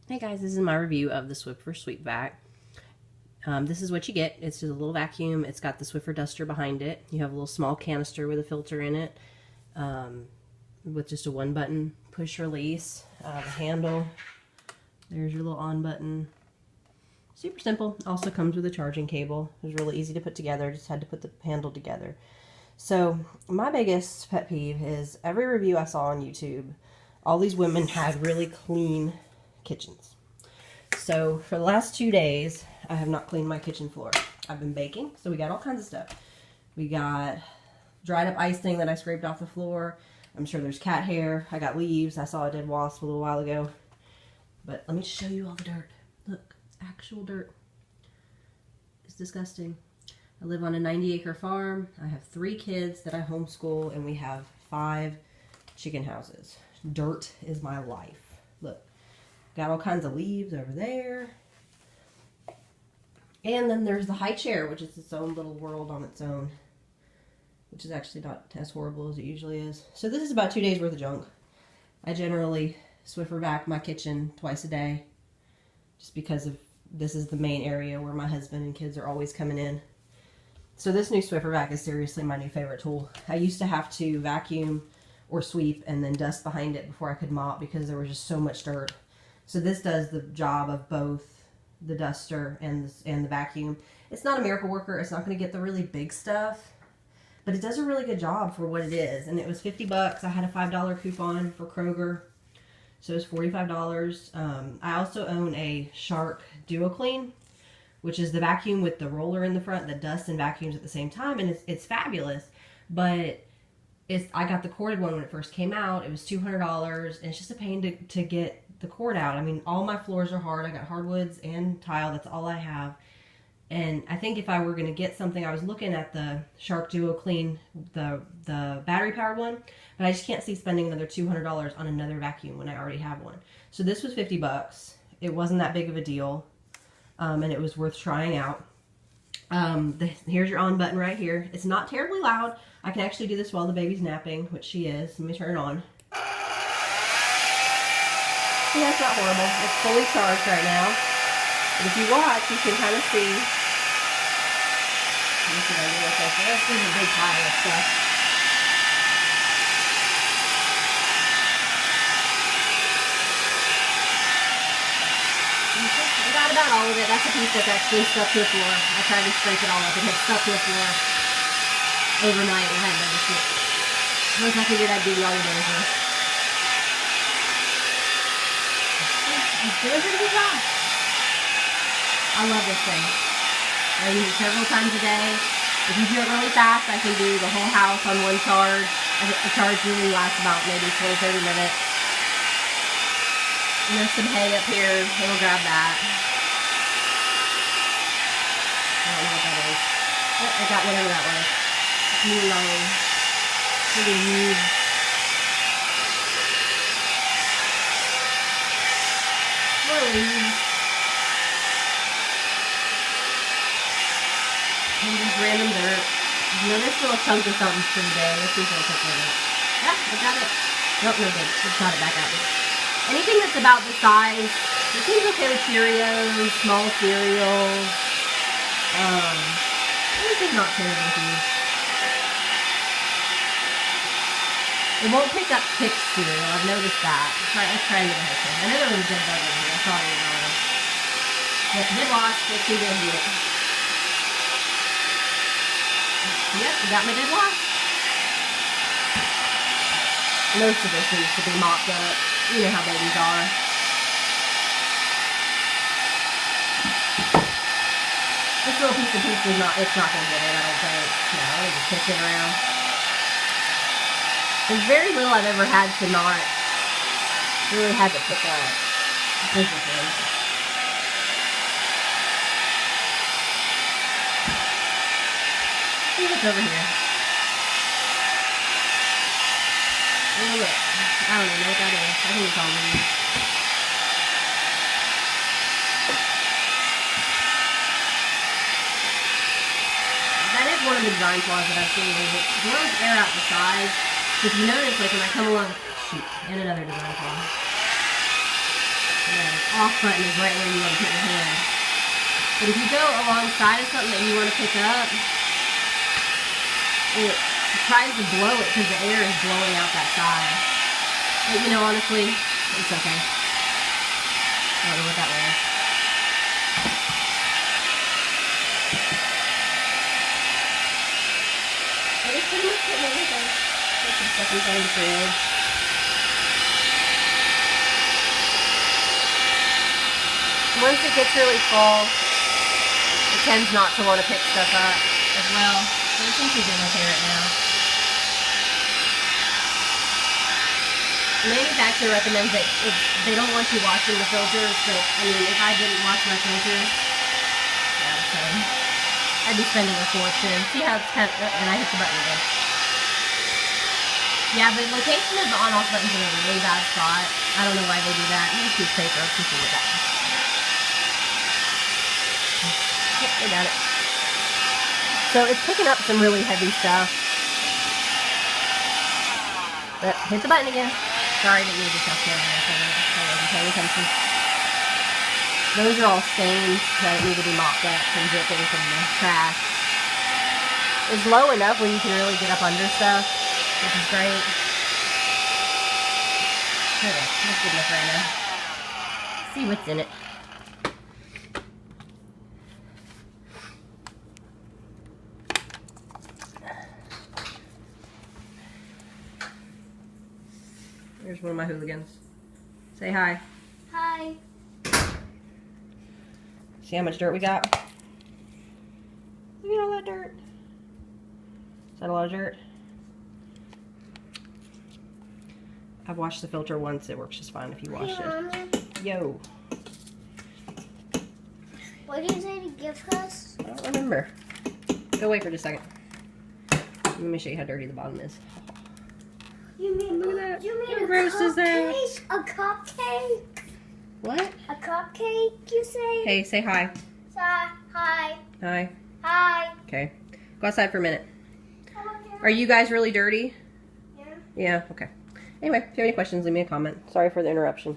Hey guys, this is my review of the Swiffer Sweep Vac. This is what you get. It's just a little vacuum. It's got the Swiffer duster behind it. You have a little small canister with a filter in it, with just a one button push release. The handle, there's your little on button. Super simple. Also comes with a charging cable. It was really easy to put together. Just had to put the handle together. So my biggest pet peeve is every review I saw on YouTube, all these women had really clean kitchens. So for the last 2 days, I have not cleaned my kitchen floor. I've been baking, so we got all kinds of stuff. We got dried up icing that I scraped off the floor. I'm sure there's cat hair. I got leaves. I saw a dead wasp a little while ago. But let me show you all the dirt. Look, actual dirt. It's disgusting. I live on a 90-acre farm. I have 3 kids that I homeschool, and we have 5 chicken houses. Dirt is my life. Look. Got all kinds of leaves over there. And then there's the high chair, which is its own little world on its own. Which is actually not as horrible as it usually is. So this is about 2 days worth of junk. I generally Swiffer vac my kitchen twice a day. Just because of this is the main area where my husband and kids are always coming in. So this new Swiffer vac is seriously my new favorite tool. I used to have to vacuum or sweep and then dust behind it before I could mop because there was just so much dirt. So this does the job of both the duster and the vacuum. It's not a miracle worker. It's not going to get the really big stuff, but it does a really good job for what it is. And it was 50 bucks. I had a $5 coupon for Kroger, so it's $45. I also own a Shark Duo Clean, which is the vacuum with the roller in the front that dusts and vacuums at the same time, and it's fabulous. But I got the corded one when it first came out. It was $200, and it's just a pain to get the cord out. I mean, all my floors are hard. I got hardwoods and tile. That's all I have. And I think if I were going to get something, I was looking at the Shark Duo Clean, the battery powered one, but I just can't see spending another $200 on another vacuum when I already have one. So this was 50 bucks. It wasn't that big of a deal, and it was worth trying out. Here's your on button right here. It's not terribly loud. I can actually do this while the baby's napping, which she is. Let me turn it on. See, that's not horrible. It's fully charged right now. But if you watch, you can kind of see. Let me see if I can do this. This is a big pile of stuff. I got about all of it. That's a piece that's actually stuck to the floor. I tried to scrape it all up. It had stuck to the floor overnight and I hadn't noticed it. Once I figured I'd do the all the days worth. It's doing a pretty good job. I love this thing. I use it several times a day. If you do it really fast, I can do the whole house on one charge. The charge really lasts about maybe 20-30 minutes. And there's some hay up here. It'll grab that. I don't know what that is. Oh, I got whatever that was. New line. Pretty huge. And just random dirt. You know, there's still a chunk of something for today. Let's see if it'll take it. Yeah, I got it. Nope, no good. Just got it back out. Anything that's about the size, it seems okay with Cheerios, small cereals. Anything not terribly huge. It won't pick up thick cereal. I've noticed that. Let's try it again. I know there was a dead bug in here. I saw it in the But dead wasp. Let's see if they do it. Yep, you got my dead wasp. Most of this needs to be mopped up. You know how babies are. This little piece of pizza is not, it's not going to get it, I don't think. No, I'll just kick it around. There's very little I've ever had to not really have it pick up. Physically. See what's over here. Oh look. I don't even know what that is. I think it's all weed. That is one of the design flaws that I've seen. Is it blows air out the sides. So if you notice, like when I come along, shoot, and another design flaw. Yeah. off button is right where you want to put your hand. But if you go alongside of something that you want to pick up, it tries to blow it because the air is blowing out that side. But you know, honestly, it's okay. I don't know what that was. But it's pretty much getting everything. Put some stuff in front of the fridge. Once it gets really full, it tends not to want to pick stuff up as well. So I think she's doing okay right now. The manufacturer recommends that if they don't want you washing the filters, but I mean, if I didn't wash my filters, I'd be spending a fortune. See how it's kind of, and I hit the button again. Yeah, the location of the on-off button's in a really bad spot. I don't know why they do that. Use toothpaper, something like that. Yep, I got it. So it's picking up some really heavy stuff. But hit the button again. Sorry, I didn't need to tell camera. I wasn't paying attention. Those are all stains that need to be mopped up and dripping from the trash. It's low enough where you can really get up under stuff, which is great. Okay, that's good enough right now. See what's in it. Here's one of my hooligans. Say hi. Hi. See how much dirt we got? Look at all that dirt. Is that a lot of dirt? I've washed the filter once. It works just fine if you wash it. Mommy. Yo. What did you say to give us? I don't remember. Go wait for just a second. Let me show you how dirty the bottom is. You mean, look at that. You mean how gross is that? A cupcake? What? A cupcake, you say? Hey, say hi. Hi. Hi. Hi. Okay. Go outside for a minute. Okay. Are you guys really dirty? Yeah. Yeah, okay. Anyway, if you have any questions, leave me a comment. Sorry for the interruption.